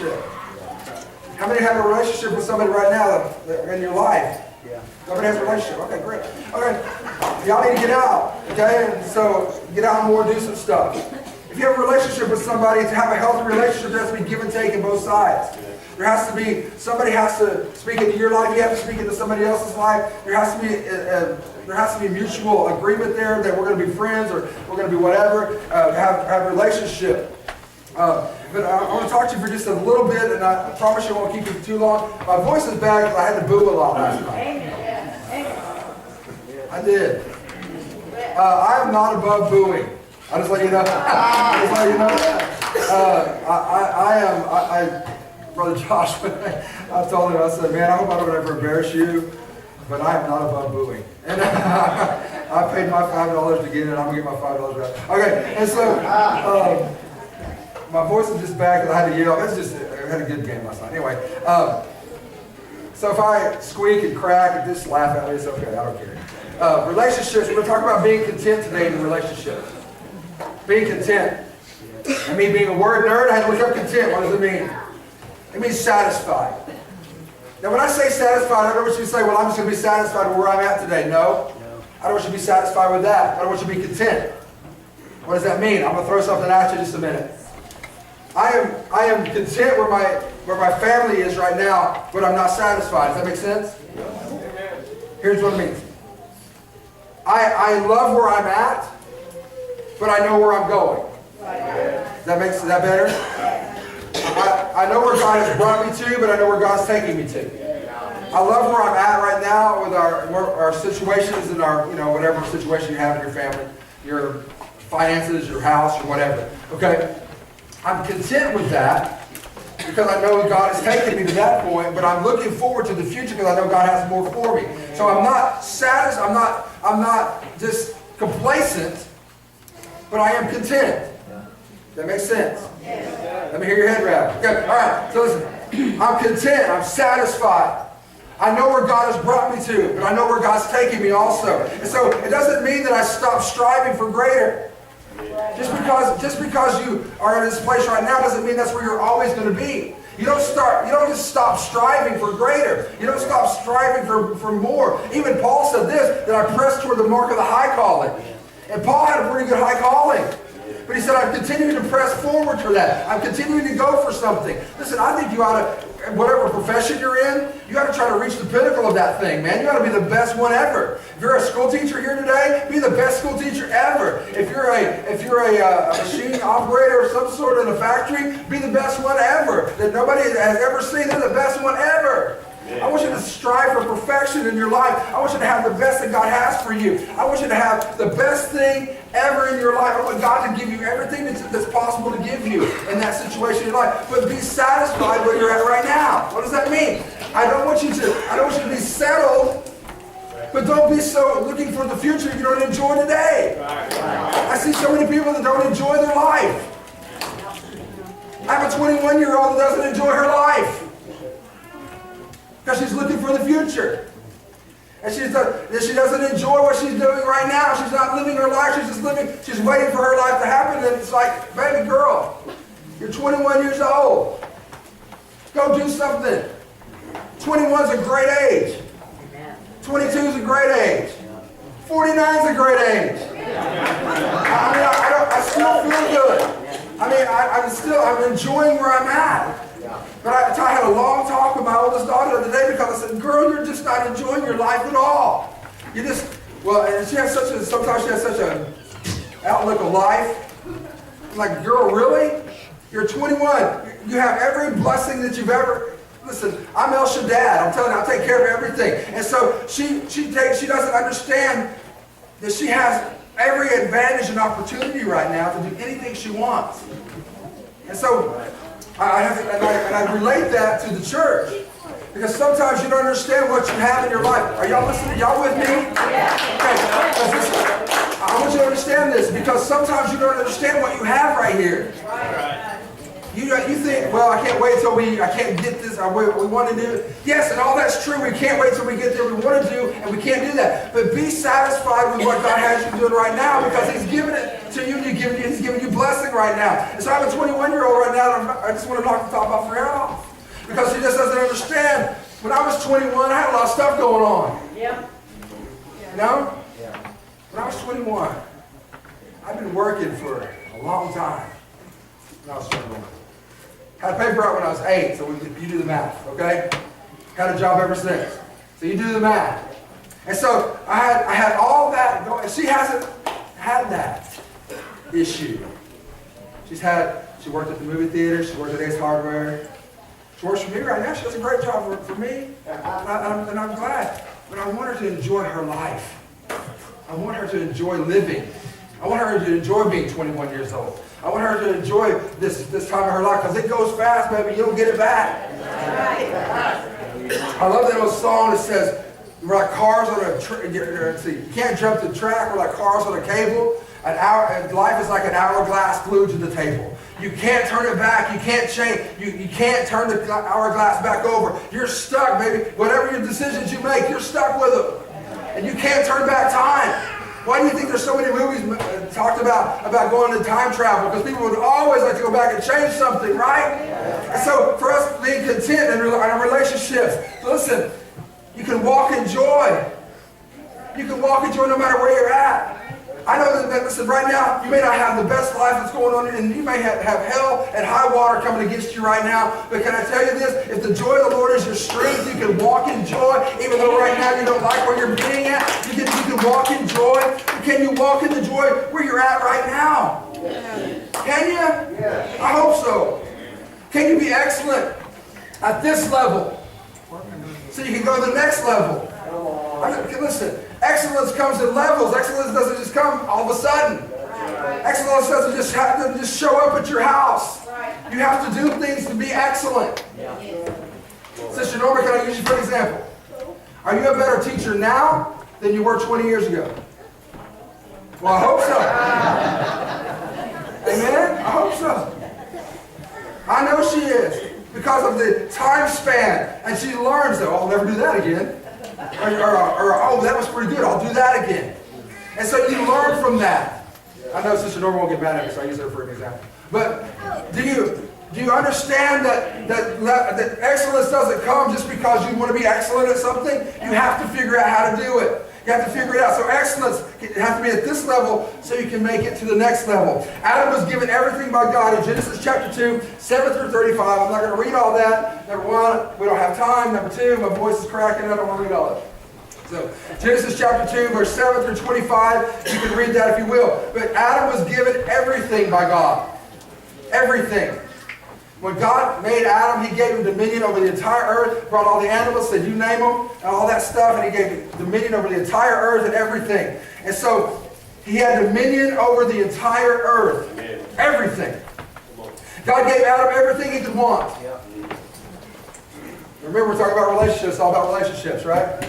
relationship? How many have a relationship with somebody right now in your life? Yeah. Somebody has a relationship. Okay, great. Okay, y'all need to get out. Okay, and so get out more, do some stuff. If you have a relationship with somebody, to have a healthy relationship, there has to be give and take on both sides. There has to be, somebody has to speak into your life, you have to speak into somebody else's life. There has to be mutual agreement there that we're going to be friends or we're going to be whatever, have a relationship. But I want to talk to you for just a little bit, and I promise you I won't keep you for too long. My voice is back because I had to boo a lot last night. I did. I am not above booing. I'll just let you know. Brother Josh, I told him, I said, man, I hope I don't ever embarrass you, but I am not above booing. And I paid my $5 to get in, and I'm going to get my $5 back. Okay, and so my voice is just back, and I had to yell. I had a good game last night. Anyway, so if I squeak and crack and just laugh at me, it's okay. I don't care. Relationships, we're going to talk about being content today in the relationship. Being content. And me being a word nerd, I had to look up content. What does it mean? It means satisfied. Now when I say satisfied, I don't want you to say, well, I'm just going to be satisfied with where I'm at today. No. I don't want you to be satisfied with that. I don't want you to be content. What does that mean? I'm going to throw something at you in just a minute. I am content where my family is right now, but I'm not satisfied. Does that make sense? Here's what it means. I love where I'm at, but I know where I'm going. Does that better? I know where God has brought me to, but I know where God's taking me to. I love where I'm at right now with our situations and our, whatever situation you have in your family, your finances, your house, or whatever. Okay? I'm content with that because I know God has taken me to that point, but I'm looking forward to the future because I know God has more for me. So I'm not satisfied, I'm not just complacent, but I am content. That makes sense? Let me hear your head wrap. Okay, all right, so listen. I'm content, I'm satisfied. I know where God has brought me to, but I know where God's taking me also. And so it doesn't mean that I stop striving for greater. Just because you are in this place right now doesn't mean that's where you're always going to be. You don't just stop striving for greater. You don't stop striving for more. Even Paul said this, that I press toward the mark of the high calling. And Paul had a pretty good high calling. But he said, I'm continuing to press forward for that. I'm continuing to go for something. Listen, I think you ought to, whatever profession you're in, you got to try to reach the pinnacle of that thing, man. You got to be the best one ever. If you're a school teacher here today, be the best school teacher ever. If you're a machine operator of some sort in a factory, be the best one ever that nobody has ever seen. They're the best one ever. I want you to strive for perfection in your life. I want you to have the best that God has for you. I want you to have the best thing ever in your life. I want God to give you everything that's possible to give you in that situation in your life. But be satisfied where you're at right now. What does that mean? I don't want you to be settled, but don't be so looking for the future you don't enjoy today. I see so many people that don't enjoy their life. I have a 21-year-old that doesn't enjoy her life. Because she's looking for the future. And she doesn't enjoy what she's doing right now. She's not living her life. She's waiting for her life to happen. And it's like, baby girl, you're 21 years old. Go do something. 21 is a great age. 22 is a great age. 49 is a great age. I still feel good. I'm enjoying where I'm at. But I had a long talk with my oldest daughter today because I said, girl, you're just not enjoying your life at all. And sometimes she has such an outlook of life. I'm like, girl, really? You're 21. You have every blessing that you've ever, listen, I'm El Shaddad. I'm telling you, I'll take care of everything. And so she doesn't understand that she has every advantage and opportunity right now to do anything she wants. And so I relate that to the church. Because sometimes you don't understand what you have in your life. Are y'all listening? Y'all with me? Yeah. Okay. I want you to understand this because sometimes you don't understand what you have right here. You think, well, I can't wait till I can't get this, we want to do it. Yes, and all that's true. We can't wait till we get there. We want to do, and we can't do that. But be satisfied with what God has you doing right now because He's giving it to you. He's giving you blessing right now. And so I have a 21-year-old right now. I just want to knock the top off her head because she just doesn't understand. When I was 21, I had a lot of stuff going on. Yep. You know? When I was 21, I've been working for a long time. When I was 21. Had a paper out when I was 8, so you do the math, okay? Had a job ever since. So you do the math. And so I had all that going. She hasn't had that issue. She worked at the movie theater. She worked at Ace Hardware. She works for me right now. She does a great job for me. And I'm glad. But I want her to enjoy her life. I want her to enjoy living. I want her to enjoy being 21 years old. I want her to enjoy this time of her life, because it goes fast, baby. You don't get it back. I love that old song that says, we're like cars on a you can't jump the track. We're like cars on a cable. Life is like an hourglass glued to the table. You can't turn it back. You can't change. You can't turn the hourglass back over. You're stuck, baby. Whatever your decisions you make, you're stuck with them. And you can't turn back time. Why do you think there's so many movies talked about going to time travel? Because people would always like to go back and change something, right? And so for us being content in our relationships, listen, you can walk in joy. You can walk in joy no matter where you're at. I know that, listen, right now, you may not have the best life that's going on, and you may have hell and high water coming against you right now. But can I tell you this? If the joy of the Lord is your strength, you can walk in joy. Even though right now you don't like where you're being at, you can walk in joy. Can you walk in the joy where you're at right now? Can you? I hope so. Can you be excellent at this level so you can go to the next level? Listen, excellence comes in levels. Excellence doesn't just come all of a sudden. Excellence doesn't just show up at your house. You have to do things to be excellent. Sister Norma, can I use you for an example? Are you a better teacher now than you were 20 years ago? Well, I hope so. Amen? I hope so. I know she is. Because of the time span. And she learns that, oh, I'll never do that again. Or, oh, that was pretty good. I'll do that again. And so you learn from that. I know Sister Norma won't get mad at me, so I use her for an example. But do you understand that excellence doesn't come just because you want to be excellent at something? You have to figure out how to do it. You have to figure it out. So excellence has to be at this level so you can make it to the next level. Adam was given everything by God in Genesis chapter 2, 7 through 35. I'm not going to read all that. Number one, we don't have time. Number two, my voice is cracking. I don't want to read all of it. So Genesis chapter 2, verse 7 through 25. You can read that if you will. But Adam was given everything by God. Everything. When God made Adam, he gave him dominion over the entire earth, brought all the animals, said you name them, and all that stuff, and he gave him dominion over the entire earth and everything. And so he had dominion over the entire earth. Amen. Everything. God gave Adam everything he could want. Yeah. Remember, we're talking about relationships, all about relationships, right?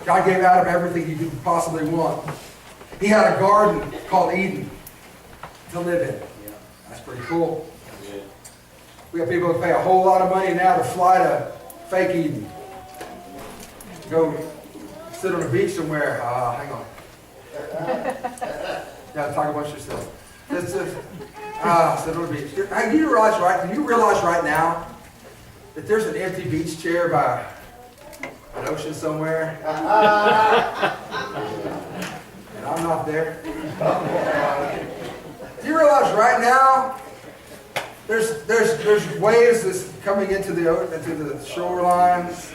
God gave Adam everything he could possibly want. He had a garden called Eden to live in. That's pretty cool. We got people that pay a whole lot of money now to fly to fake Eden. Go sit on a beach somewhere. Hang on. Yeah, talk amongst yourselves. Sit on a beach. Hey, do you realize right now that there's an empty beach chair by an ocean somewhere? And I'm not there. Do you realize right now there's waves that's coming into the shorelines?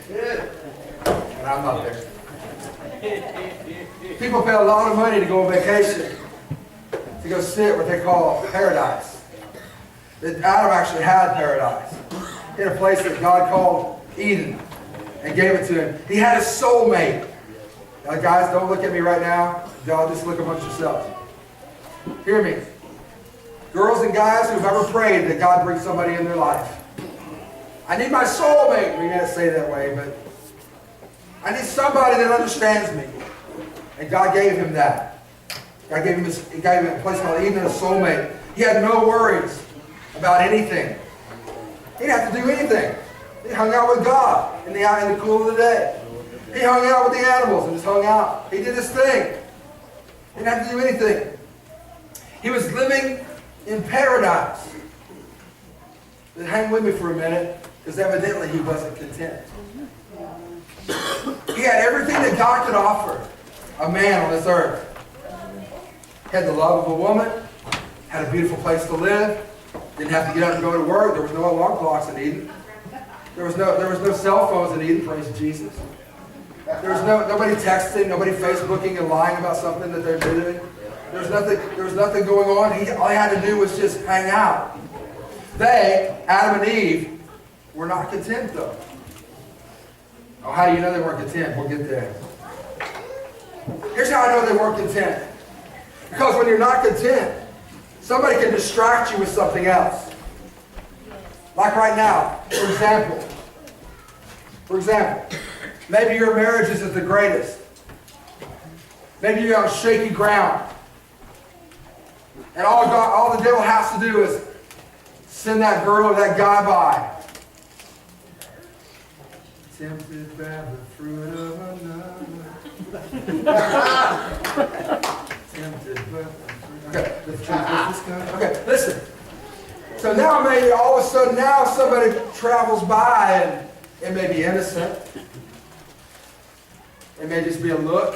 And I'm not there. People pay a lot of money to go on vacation, to go sit what they call paradise. Adam actually had paradise in a place that God called Eden and gave it to him. He had a soulmate. Now, guys, don't look at me right now. Y'all just look amongst yourselves. Hear me. Girls and guys who've ever prayed that God brings somebody in their life. I need my soulmate. We can't say it that way, but I need somebody that understands me. And God gave him that. God gave him a place called Eden, a soulmate. He had no worries about anything. He didn't have to do anything. He hung out with God in the cool of the day. He hung out with the animals and just hung out. He did his thing. He didn't have to do anything. He was living in paradise. hang with me for a minute, because evidently he wasn't content. He had everything that God could offer a man on this earth. He had the love of a woman, had a beautiful place to live, didn't have to get up and go to work. There was no alarm clocks in Eden. There was no cell phones in Eden, praise Jesus. There was nobody texting, nobody Facebooking and lying about something that they're doing. There was nothing going on. All he had to do was just hang out. They, Adam and Eve, were not content though. Oh, how do you know they weren't content? We'll get there. Here's how I know they weren't content. Because when you're not content, somebody can distract you with something else. Like right now, for example, maybe your marriage isn't the greatest. Maybe you're on shaky ground. And all the devil has to do is send that girl or that guy by. Tempted by the fruit of another. Tempted by the fruit. Okay, listen. So now maybe all of a sudden now somebody travels by and it may be innocent. It may just be a look.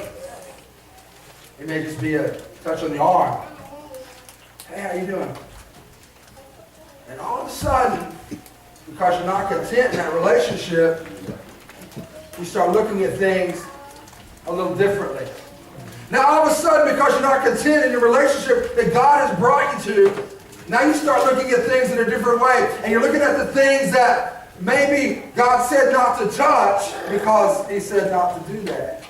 It may just be a touch on the arm. Hey, how you doing? And all of a sudden, because you're not content in that relationship, you start looking at things a little differently. Now all of a sudden, because you're not content in your relationship that God has brought you to, now you start looking at things in a different way. And you're looking at the things that maybe God said not to touch because he said not to do that.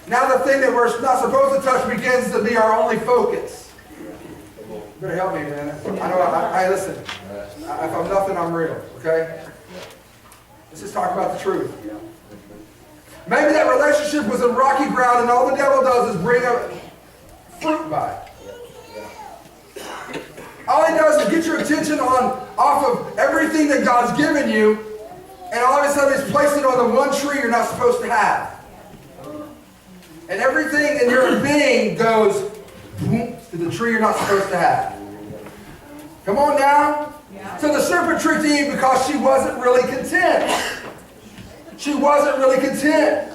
Now the thing that we're not supposed to touch begins to be our only focus. You better help me, man. I know, I listen. If I'm nothing, I'm real, okay? Let's just talk about the truth. Maybe that relationship was in rocky ground and all the devil does is bring up fruit by it. All he does is get your attention off of everything that God's given you, and all of a sudden he's placed it on the one tree you're not supposed to have. And everything in your being goes to the tree you're not supposed to have. Come on now. So the serpent tricked Eve because she wasn't really content. She wasn't really content.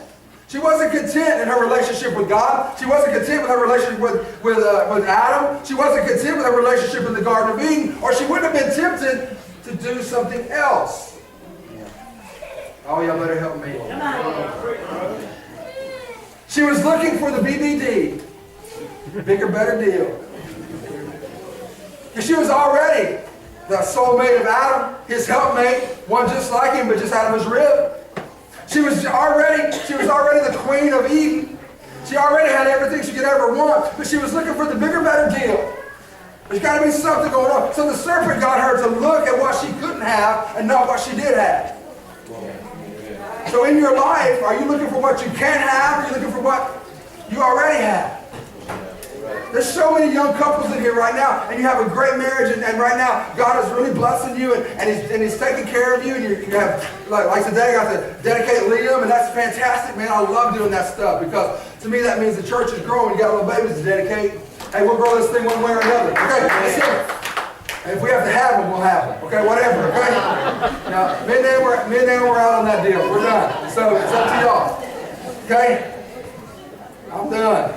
She wasn't content in her relationship with God. She wasn't content with her relationship with Adam. She wasn't content with her relationship in the Garden of Eden, or she wouldn't have been tempted to do something else. Oh, y'all better help me. She was looking for the BBD, bigger, better deal. Because she was already the soulmate of Adam, his helpmate, one just like him, but just out of his rib. She was already the queen of Eden. She already had everything she could ever want, but she was looking for the bigger, better deal. There's got to be something going on. So the serpent got her to look at what she couldn't have and not what she did have. So in your life, are you looking for what you can have, or are you looking for what you already have? There's so many young couples in here right now, and you have a great marriage, and right now God is really blessing you, and He's taking care of you, and you have, like today, I got to dedicate Liam, and that's fantastic, man. I love doing that stuff, because to me that means the church is growing. You got little babies to dedicate. Hey, we'll grow this thing one way or another. Okay, that's it. And if we have to have them, we'll have them. Okay, whatever. Okay. Now, me and Dan, we're out on that deal. We're done. So it's up to y'all. Okay. I'm done.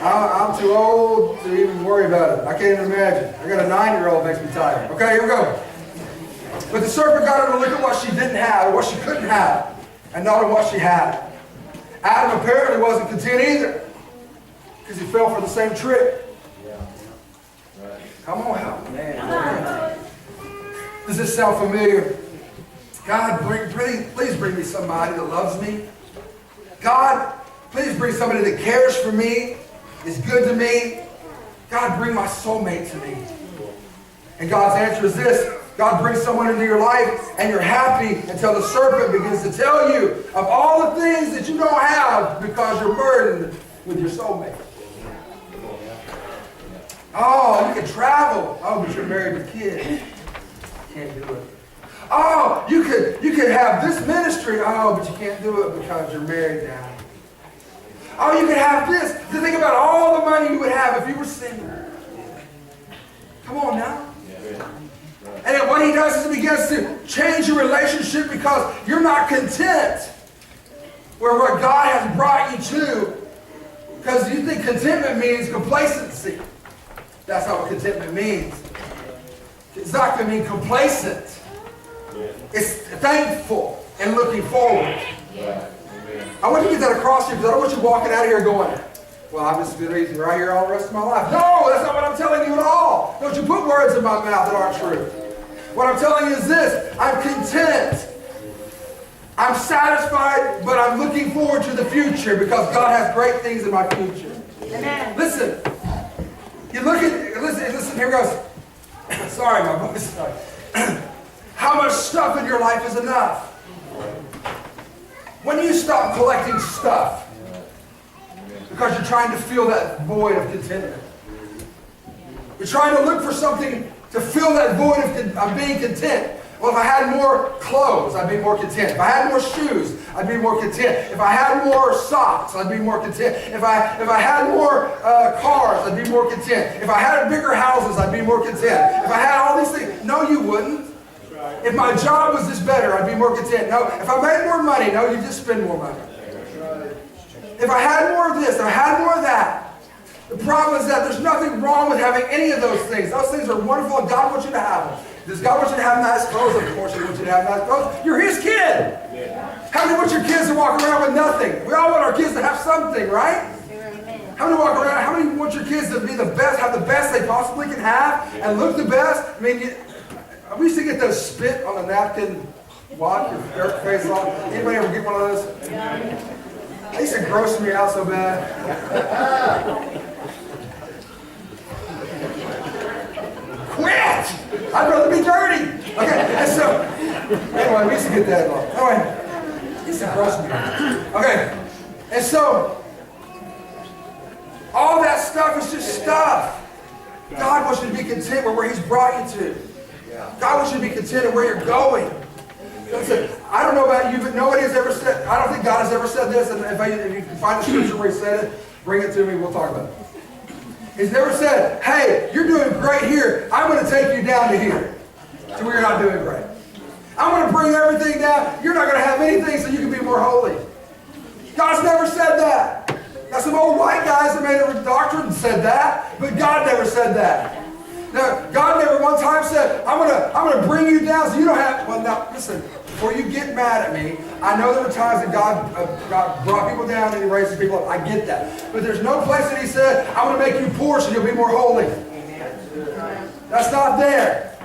I'm too old to even worry about it. I can't even imagine. I got a 9-year-old makes me tired. Okay, here we go. But the serpent got her to look at what she didn't have, or what she couldn't have, and not on what she had. Adam apparently wasn't content either, because he fell for the same trick. Come on, help me, man. Does this sound familiar? God, please bring me somebody that loves me. God, please bring somebody that cares for me, is good to me. God, bring my soulmate to me. And God's answer is this. God brings someone into your life, and you're happy until the serpent begins to tell you of all the things that you don't have because you're burdened with your soulmate. Oh, you can travel. Oh, but you're married with kids. Can't do it. Oh, you could have this ministry. Oh, but you can't do it because you're married now. Oh, you could have this. To think about all the money you would have if you were single. Come on now. does is he begins to change your relationship because you're not content where God has brought you to. Because you think contentment means complacency. That's not what contentment means. It's not going to mean complacent. It's thankful and looking forward. I want you to get that across to you because I don't want you walking out of here going, well, I'm just going to be right here all the rest of my life. No, that's not what I'm telling you at all. Don't you put words in my mouth that aren't true. What I'm telling you is this. I'm content. I'm satisfied, but I'm looking forward to the future because God has great things in my future. Amen. Listen. You look at, listen, here goes. Sorry, my voice. How much stuff in your life is enough? When do you stop collecting stuff? Because you're trying to fill that void of contentment. You're trying to look for something to fill that void of being content. Well, if I had more clothes, I'd be more content. If I had more shoes, I'd be more content. If I had more socks, I'd be more content. If I had more cars, I'd be more content. If I had bigger houses, I'd be more content. If I had all these things, no, you wouldn't. If my job was this better, I'd be more content. No, if I made more money, no, you just spend more money. If I had more of this, if I had more of that. The problem is that there's nothing wrong with having any of those things. Those things are wonderful and God wants you to have them. Does God want you to have nice clothes? Of course He wants you to have nice clothes. You're His kid. How many want your kids to walk around with nothing? We all want our kids to have something, right? How many walk around? How many want your kids to be the best, have the best they possibly can have, and look the best? I mean, we used to get those spit on a napkin, wipe your dirt face off. Anybody ever get one of those? They used to gross me out so bad. Quit! I'd rather be dirty. Okay, and so, anyway, we used to get that long. Anyway, it used to gross me out. Okay, and so, all that stuff is just stuff. God wants you to be content with where He's brought you to. God wants you to be content with where you're going. Listen, I don't know about you, but nobody has ever said, I don't think God has ever said this, and if you can find the scripture where He said it, bring it to me, we'll talk about it. He's never said, hey, you're doing great here. I'm going to take you down to here, to where you're not doing great. I'm going to bring everything down. You're not going to have anything so you can be more holy. God's never said that. Now, some old white guys that made a doctrine said that, but God never said that. Now, God never one time said, I'm going to bring you down so you don't have... Well, now, listen, before you get mad at me, I know there were times that God brought people down and He raises people up. I get that. But there's no place that He said, I'm going to make you poor so you'll be more holy. That's not there.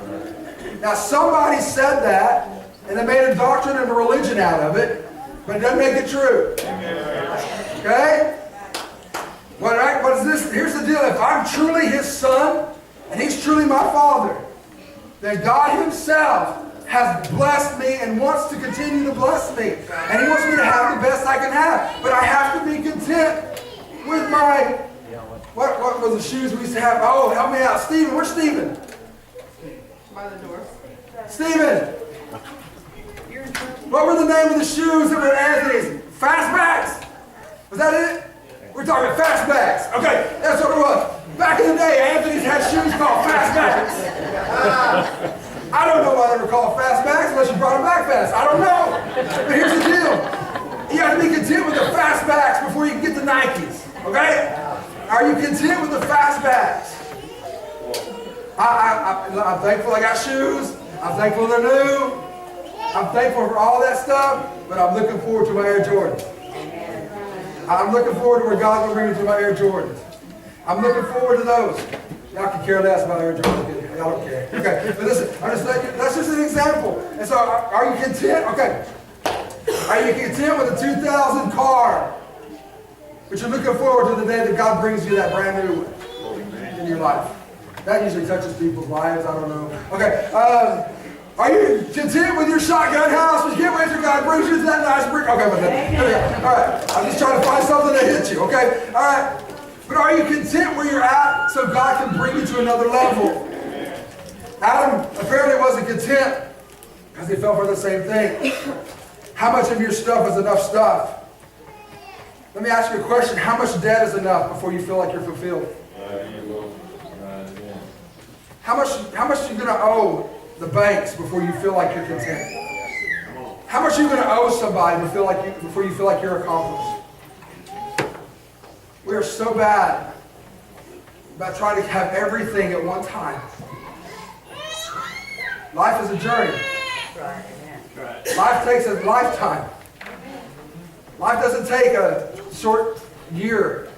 Now, somebody said that, and they made a doctrine and a religion out of it, but it doesn't make it true. Okay? What is this? Here's the deal. If I'm truly His son, and He's truly my Father, then God Himself has blessed me and wants to continue to bless me. And He wants me to have the best I can have. But I have to be content with my, what were the shoes we used to have? Oh, help me out. Stephen, where's Stephen? By the door. Stephen! What were the name of the shoes that were Anthony's? Fastbacks? Was that it? We're talking fastbacks. Okay, that's what it was. Back in the day, Anthony's had shoes called fastbacks. I don't know why they were called fastbacks unless you brought them back fast. I don't know. But here's the deal. You have to be content with the fastbacks before you can get the Nikes. Okay? Are you content with the fastbacks? I'm thankful I got shoes. I'm thankful they're new. I'm thankful for all that stuff. But I'm looking forward to my Air Jordans. I'm looking forward to where God's going to bring me to my Air Jordans. I'm looking forward to those. Y'all can care less about Air Jordans. Y'all don't care. Okay, but listen, that's just an example. And so, are you content? Okay. Are you content with a 2000 car? But you're looking forward to the day that God brings you that brand new one in your life. That usually touches people's lives. I don't know. Okay. Are you content with your shotgun house? But you can't wait till God brings you to that nice brick. Okay, but then, all right. I'm just trying to find something to hit you. Okay. All right. But are you content where you're at so God can bring you to another level? Adam apparently wasn't content because he fell for the same thing. How much of your stuff is enough stuff? Let me ask you a question. How much debt is enough before you feel like you're fulfilled? How much are you going to owe the banks before you feel like you're content? How much are you going to owe somebody before you feel like you're accomplished? We are so bad about trying to have everything at one time. Life is a journey. Life takes a lifetime. Life doesn't take a short year,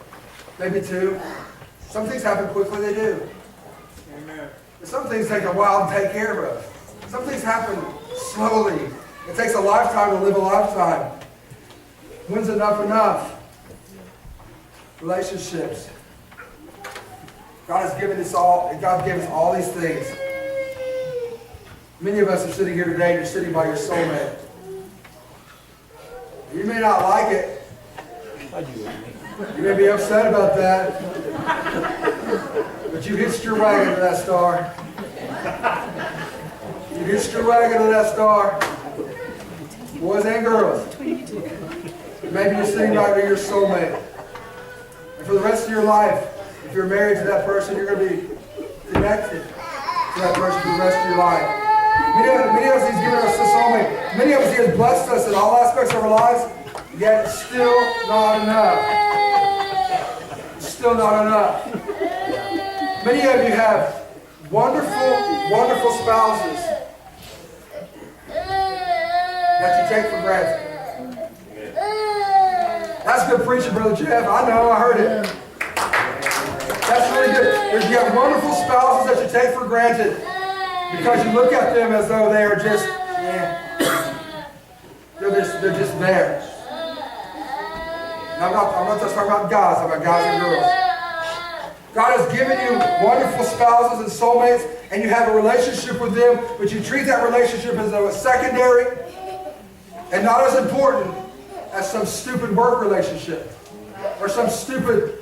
maybe 2. Some things happen quickly, they do. Amen. But some things take a while to take care of. Some things happen slowly. It takes a lifetime to live a lifetime. When's enough? Relationships. God has given us all. God gave us all these things. Many of us are sitting here today, and you're sitting by your soulmate. You may not like it. You may be upset about that. But you hitched your wagon to that star. You hitched your wagon to that star. Boys and girls. Maybe you're sitting right with your soulmate. And for the rest of your life, if you're married to that person, you're going to be connected to that person for the rest of your life. Many of us, He's given us a soulmate. Many of us, He has blessed us in all aspects of our lives, yet it's still not enough. It's still not enough. Many of you have wonderful, wonderful spouses that you take for granted. That's good preaching, Brother Jeff. I know, I heard it. That's really good. You have wonderful spouses that you take for granted because you look at them as though they are just, they're just there. Now, I'm not just talking about guys, I'm about guys and girls. God has given you wonderful spouses and soulmates, and you have a relationship with them, but you treat that relationship as though it's secondary and not as important as some stupid work relationship or some stupid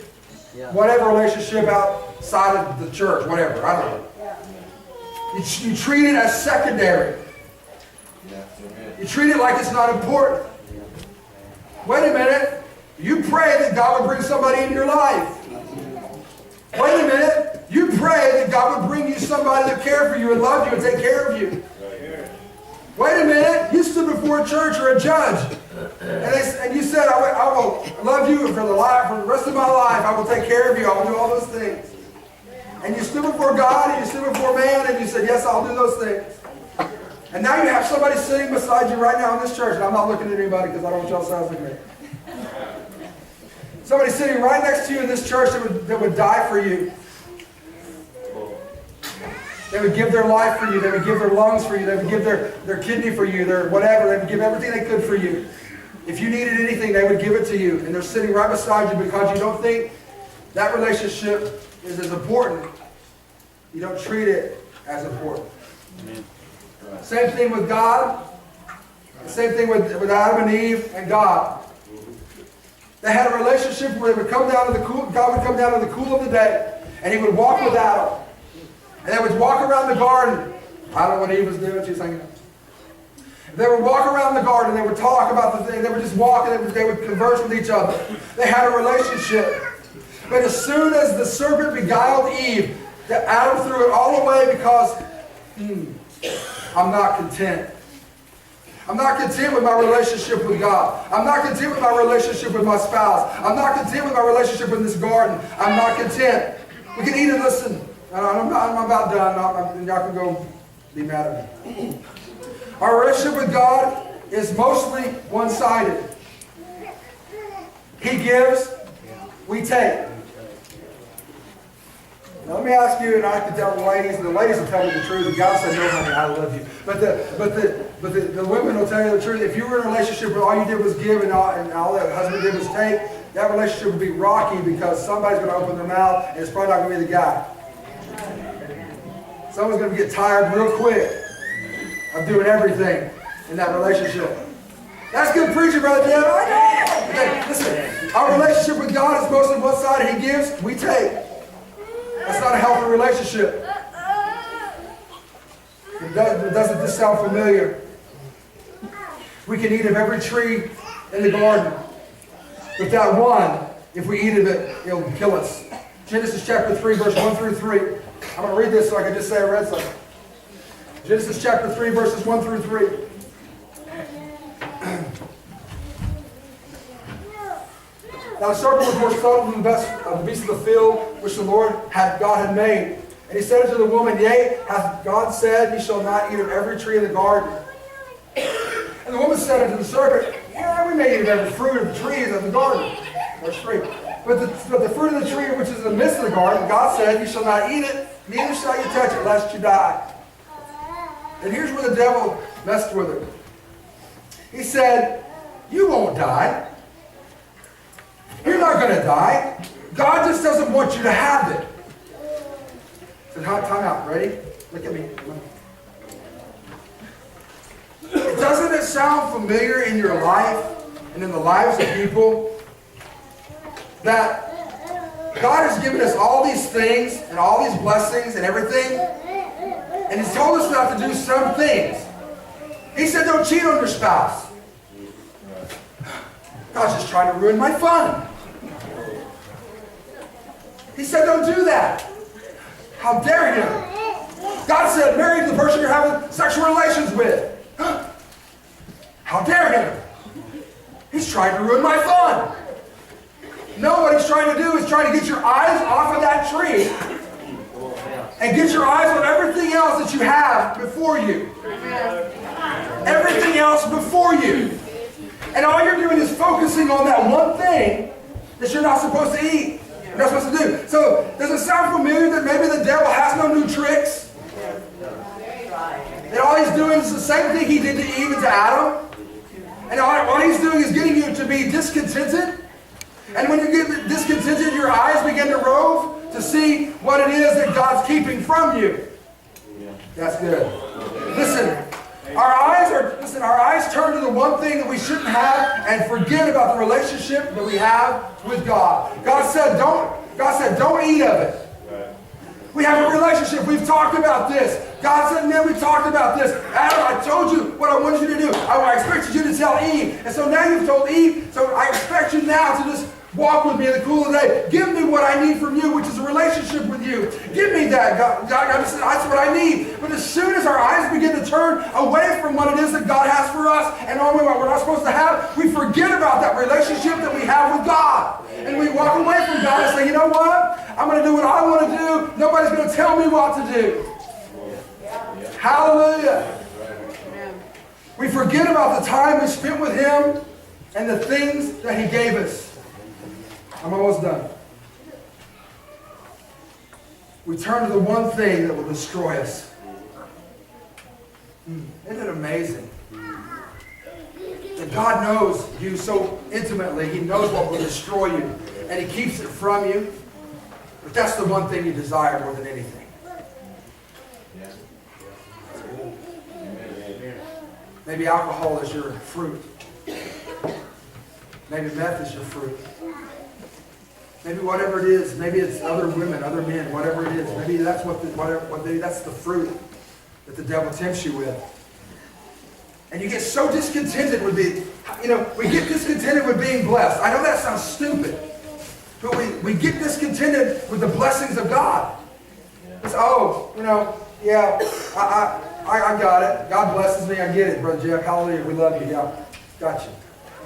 whatever relationship outside of the church, whatever, I don't know. You treat it as secondary. You treat it like it's not important. Wait a minute. You pray that God would bring somebody in your life. Wait a minute. You pray that God would bring you somebody that care for you and love you and take care of you. Wait a minute. You stood before a church or a judge and you said, I will love you for the rest of my life. I will take care of you. I will do all those things. And you stood before God and you stood before man and you said, yes, I'll do those things. And now you have somebody sitting beside you right now in this church. And I'm not looking at anybody because I don't want y'all to sound like me. Somebody sitting right next to you in this church that would die for you. They would give their life for you. They would give their lungs for you. They would give their kidney for you, their whatever. They would give everything they could for you. If you needed anything, they would give it to you. And they're sitting right beside you because you don't think that relationship is as important. You don't treat it as important. Amen. Same thing with God. Same thing with Adam and Eve and God. They had a relationship where they would come down to the cool, God would come down to the cool of the day, and He would walk with Adam. And they would walk around the garden. I don't know what Eve was doing. She was hanging out. They would walk around the garden. They would talk about the thing. They would just walk and they would converse with each other. They had a relationship. But as soon as the serpent beguiled Eve, Adam threw it all away because I'm not content. I'm not content with my relationship with God. I'm not content with my relationship with my spouse. I'm not content with my relationship in this garden. I'm not content. We can eat and listen. I'm about done. Y'all can go be mad at me. Our relationship with God is mostly one-sided. He gives, we take. Now let me ask you, and I can tell the ladies will tell me the truth, and God said, no, honey, I love you. But the women will tell you the truth. If you were in a relationship where all you did was give and all that husband did was take, that relationship would be rocky because somebody's going to open their mouth, and it's probably not going to be the guy. Someone's going to get tired real quick of doing everything in that relationship. That's good preaching, Brother Jeff. I know. Okay, listen, our relationship with God is mostly one-sided. He gives, we take. That's not a healthy relationship. Doesn't this sound familiar? We can eat of every tree in the garden. But that one, if we eat of it, it'll kill us. Genesis chapter 3, verse 1 through 3. I'm going to read this so I can just say I read something. Genesis chapter 3, verses 1 through 3. Now the serpent was more subtle than the beasts of the field, which the Lord God had made. And he said unto the woman, Yea, hath God said, Ye shall not eat of every tree of the garden? And the woman said unto the serpent, Yeah, we may eat of every fruit of the trees of the garden. Verse 3. But the fruit of the tree which is in the midst of the garden, God said, You shall not eat it, neither shall you touch it, lest you die. And here's where the devil messed with her. He said, You won't die. You're not going to die. God just doesn't want you to have it. I said, time out. Ready? Look at me. Doesn't it sound familiar in your life and in the lives of people that God has given us all these things and all these blessings and everything, and He's told us not to do some things. He said, Don't cheat on your spouse. God's just trying to ruin my fun. He said, Don't do that. How dare him? God said, marry the person you're having sexual relations with. How dare him? He's trying to ruin my fun. No, what he's trying to do is trying to get your eyes off of that tree and get your eyes on everything else that you have before you. Everything else before you. And all you're doing is focusing on that one thing that you're not supposed to eat. You're not supposed to do. So, does it sound familiar that maybe the devil has no new tricks? And all he's doing is the same thing he did to Eve and to Adam? And all he's doing is getting you to be discontented? And when you get discontented, your eyes begin to rove to see what it is that God's keeping from you. That's good. Listen. Our eyes turn to the one thing that we shouldn't have and forget about the relationship that we have with God. God said, don't eat of it. We have a relationship. We've talked about this. God said, man, we talked about this. Adam, I told you what I wanted you to do. I expected you to tell Eve. And so now you've told Eve, so I expect you now to just walk with me in the cool of the day. Give me what I need from you, which is a relationship with you. Give me that, God. That's what I need. But as soon as our eyes begin to turn away from what it is that God has for us and what we're not supposed to have, we forget about that relationship that we have with God. And we walk away from God and say, you know what? I'm going to do what I want to do. Nobody's going to tell me what to do. Hallelujah. We forget about the time we spent with Him and the things that He gave us. I'm almost done. We turn to the one thing that will destroy us. Isn't it amazing? That God knows you so intimately. He knows what will destroy you. And He keeps it from you. But that's the one thing you desire more than anything. Maybe alcohol is your fruit. Maybe meth is your fruit. Maybe whatever it is, maybe it's other women, other men, whatever it is. Maybe that's that's the fruit that the devil tempts you with. And you get so discontented with we get discontented with being blessed. I know that sounds stupid, but we get discontented with the blessings of God. It's, I got it. God blesses me. I get it, Brother Jeff. Hallelujah. We love you. Yeah, got you.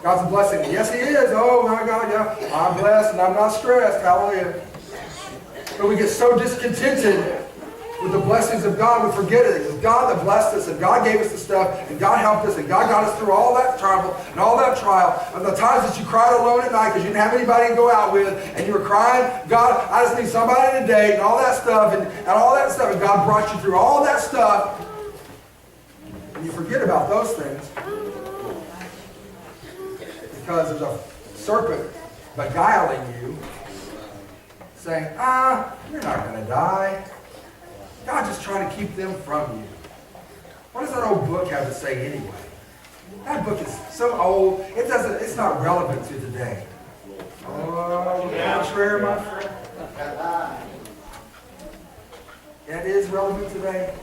God's a blessing. Yes, He is. Oh, my God, yeah. I'm blessed and I'm not stressed. Hallelujah. But we get so discontented with the blessings of God, we forget it. It was God that blessed us, and God gave us the stuff, and God helped us, and God got us through all that trouble and all that trial. And the times that you cried alone at night because you didn't have anybody to go out with, and you were crying, God, I just need somebody to date, and all that stuff, and all that stuff, and God brought you through all that stuff. And you forget about those things. Because there's a serpent beguiling you, saying, you're not going to die. God's just trying to keep them from you. What does that old book have to say anyway? That book is so old, it's not relevant to today. Oh, contrary, my friend. That is relevant today.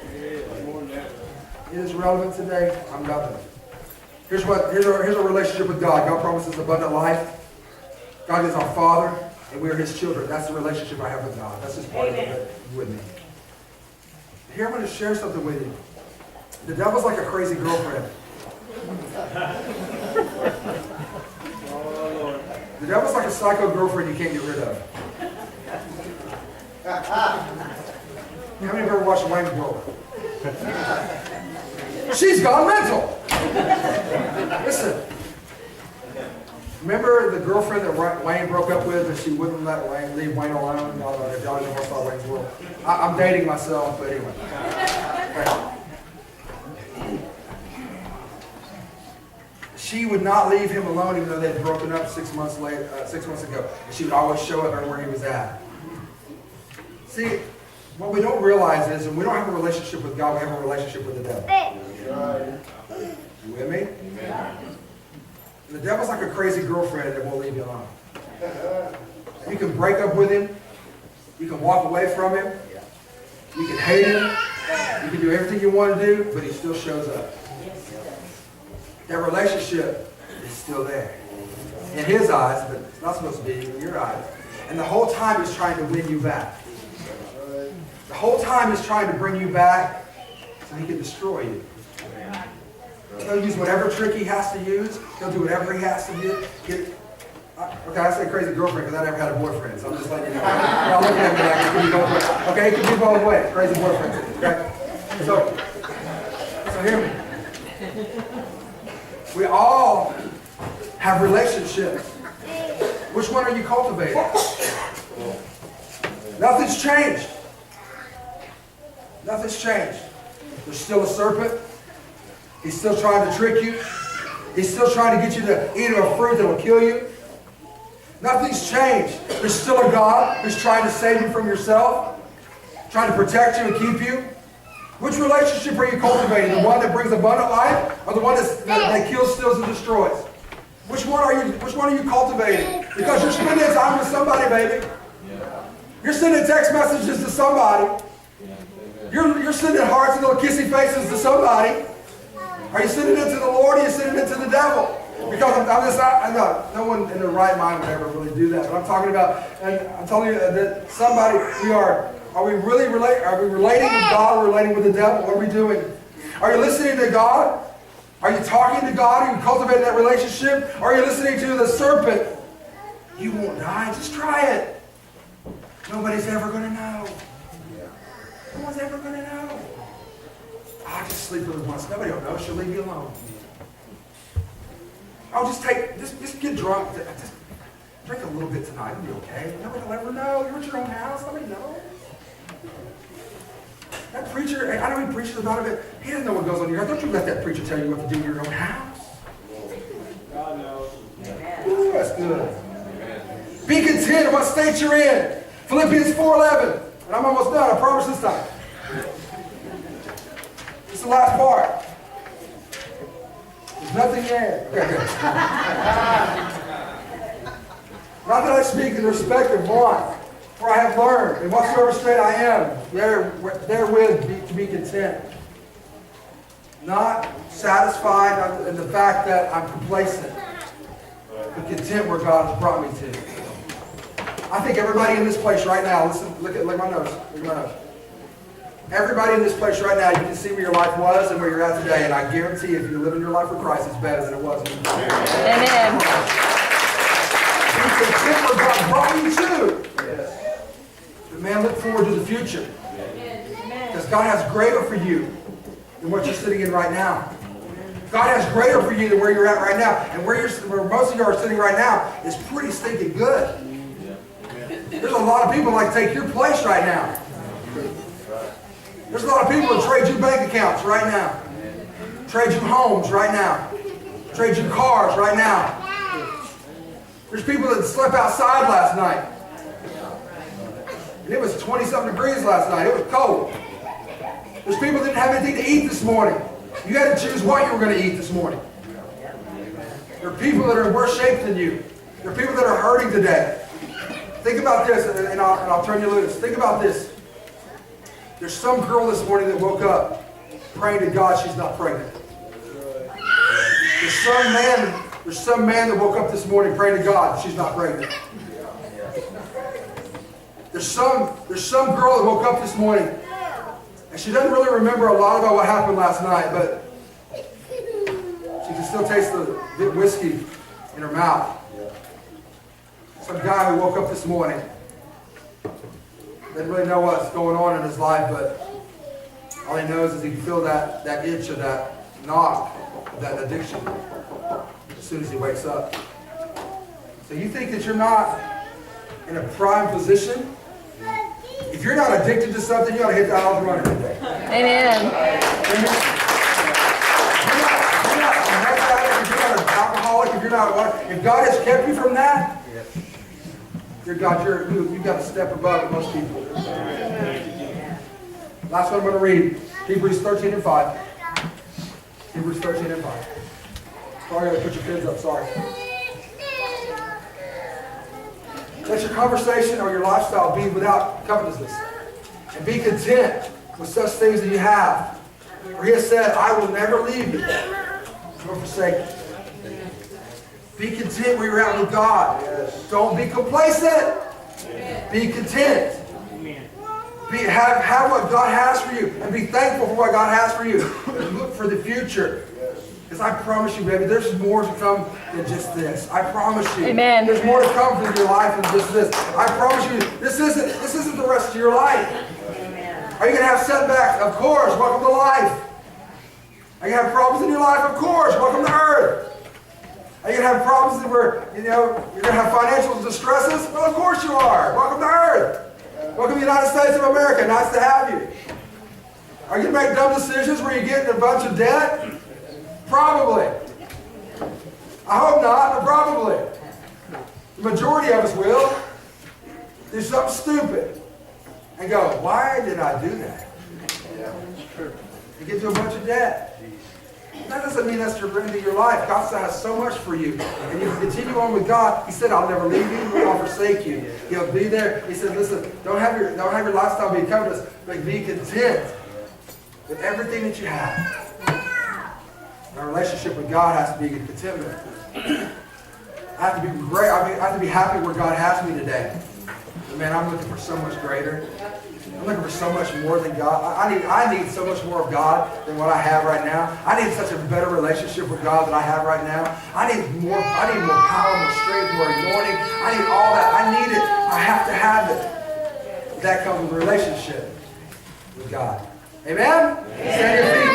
It is relevant today. I'm done. Here's a relationship with God. God promises abundant life. God is our Father, and we are His children. That's the relationship I have with God. That's just part of it with me. Here, I'm going to share something with you. The devil's like a crazy girlfriend. The devil's like a psycho girlfriend you can't get rid of. How many have ever watched Wayne's World? She's gone mental. Listen. Remember the girlfriend that Wayne broke up with and she wouldn't let leave Wayne alone? If y'all never saw Wayne's World. I'm dating myself, but anyway. Okay. She would not leave him alone even though they'd broken up 6 months ago. And she would always show up where he was at. See, what we don't realize is when we don't have a relationship with God, we have a relationship with the devil. You with me? Amen. The devil's like a crazy girlfriend that won't leave you alone. You can break up with him. You can walk away from him. You can hate him. You can do everything you want to do, but he still shows up. That relationship is still there. In his eyes, but it's not supposed to be in your eyes. And the whole time he's trying to win you back. The whole time he's trying to bring you back so he can destroy you. He'll use whatever trick he has to use. He'll do whatever he has to do. Okay, I say crazy girlfriend because I never had a boyfriend, so I'm just letting you know. Y'all looking at me like it could be both ways. Okay, it could be both ways. Crazy boyfriend. Okay? So hear me. We all have relationships. Which one are you cultivating? Nothing's changed. Nothing's changed. There's still a serpent. He's still trying to trick you. He's still trying to get you to eat a fruit that will kill you. Nothing's changed. There's still a God who's trying to save you from yourself, trying to protect you and keep you. Which relationship are you cultivating? The one that brings abundant life, or the one that kills, steals, and destroys? Which one are you cultivating? Because you're spending time with somebody, baby. You're sending text messages to somebody. You're sending hearts and little kissy faces to somebody. Are you sending it to the Lord or are you sending it to the devil? Because no one in their right mind would ever really do that. But I'm talking about, and I'm telling you that somebody, are we relating with God or relating with the devil? What are we doing? Are you listening to God? Are you talking to God? Are you cultivating that relationship? Or are you listening to the serpent? You won't die. Just try it. Nobody's ever going to know. No one's ever going to know. I'll just sleep with her once. Nobody will know. She'll leave you alone. I'll just get drunk. Just drink a little bit tonight. It'll be okay. Nobody will ever know. You're at your own house. Nobody knows. That preacher, I know he preaches about it, but he doesn't know what goes on in your house. Don't you let that preacher tell you what to do in your own house. God knows. Ooh, that's good. Be content in what state you're in. Philippians 4:11. And I'm almost done. I promise this time. This is the last part. There's nothing there. Okay, good. Not that I speak in respect of one, for I have learned, in whatsoever state I am, therewith to be content. Not satisfied in the fact that I'm complacent, but content where God has brought me to. I think everybody in this place right now, listen, look at my notes. Look at my notes. Everybody in this place right now, you can see where your life was and where you're at today, and I guarantee if you're living your life for Christ, it's better than it was. Amen. Be content where God brought you to. But man, look forward to the future. Because God has greater for you than what you're sitting in right now. God has greater for you than where you're at right now. And where most of you are sitting right now is pretty stinking good. There's a lot of people like take your place right now. There's a lot of people that trade you bank accounts right now. Trade you homes right now. Trade you cars right now. There's people that slept outside last night. And it was 20-something degrees last night. It was cold. There's people that didn't have anything to eat this morning. You had to choose what you were going to eat this morning. There are people that are in worse shape than you. There are people that are hurting today. Think about this, and I'll turn you loose. Think about this. There's some girl this morning that woke up praying to God she's not pregnant. There's some man that woke up this morning praying to God she's not pregnant. There's some girl that woke up this morning And she doesn't really remember a lot about what happened last night, but she can still taste the whiskey in her mouth. Some guy who woke up this morning, didn't really know what's going on in his life, but all he knows is he can feel that itch or that knock of that addiction as soon as he wakes up. So you think that you're not in a prime position? If you're not addicted to something, you ought to hit the aisles running today. Amen. You're not a meth addict, if you're not an alcoholic, if you're not, if God has kept you from that, you've got to step above most people. Last one I'm going to read, Hebrews 13 and 5. Hebrews 13 and 5. Sorry, I got to put your kids up, sorry. Let your conversation or your lifestyle be without covetousness. And be content with such things that you have. For he has said, I will never leave you nor forsake you. Be content where you're at with God. Don't be complacent. Be content. Have what God has for you. And be thankful for what God has for you. And look for the future. Because I promise you, baby, there's more to come than just this. I promise you. Amen. There's more to come from your life than just this. I promise you, this isn't the rest of your life. Are you going to have setbacks? Of course. Welcome to life. Are you going to have problems in your life? Of course. Welcome to earth. Are you going to have problems where, you're going to have financial distresses? Well, of course you are. Welcome to earth. Welcome to the United States of America. Nice to have you. Are you going to make dumb decisions where you get in a bunch of debt? Probably. I hope not, but probably. The majority of us will do something stupid and go, why did I do that? You get to a bunch of debt. That doesn't mean that's your end of your life. God still has so much for you. And you continue on with God. He said, I'll never leave you, nor I'll forsake you. He'll be there. He said, listen, don't have your lifestyle be covetous, but be content with everything that you have. Our relationship with God has to be in contentment. I have to be great. I have to be happy where God has me today. But man, I'm looking for so much greater. I'm looking for so much more than God. I need so much more of God than what I have right now. I need such a better relationship with God than I have right now. I need more power, more strength, more anointing. I need all that. I need it. I have to have it. That comes with a relationship with God. Amen? Stand your feet.